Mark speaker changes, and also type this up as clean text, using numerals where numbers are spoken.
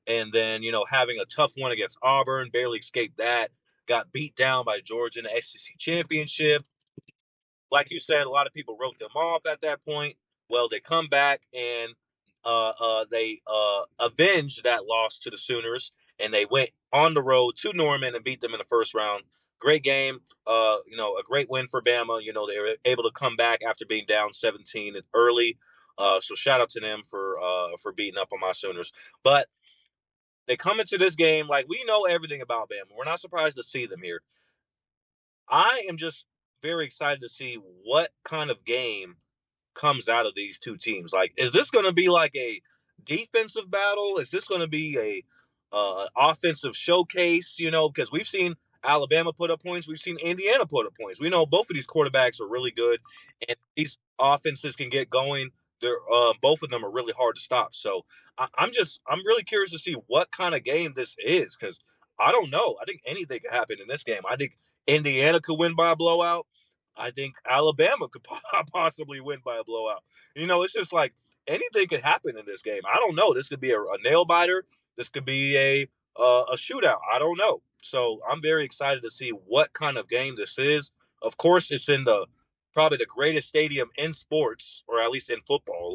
Speaker 1: and then having a tough one against Auburn, barely escaped that. Got beat down by Georgia in the SEC championship. Like you said, a lot of people wrote them off at that point. Well, they come back and they avenged that loss to the Sooners, and they went on the road to Norman and beat them in the first round. Great game, a great win for Bama. They were able to come back after being down 17 early. So shout out to them for beating up on my Sooners. But they come into this game like we know everything about Bama. We're not surprised to see them here. I am just very excited to see what kind of game comes out of these two teams. Like, is this going to be like a defensive battle? Is this going to be a offensive showcase? Because we've seen Alabama put up points, we've seen Indiana put up points. We know both of these quarterbacks are really good, and these offenses can get going. They're both of them are really hard to stop. So I'm really curious to see what kind of game this is because I don't know. I think anything could happen in this game. I think Indiana could win by a blowout. I think Alabama could possibly win by a blowout. It's just like anything could happen in this game. I don't know. This could be a nail biter. This could be a shootout. I don't know. So I'm very excited to see what kind of game this is. Of course, it's in the probably the greatest stadium in sports, or at least in football.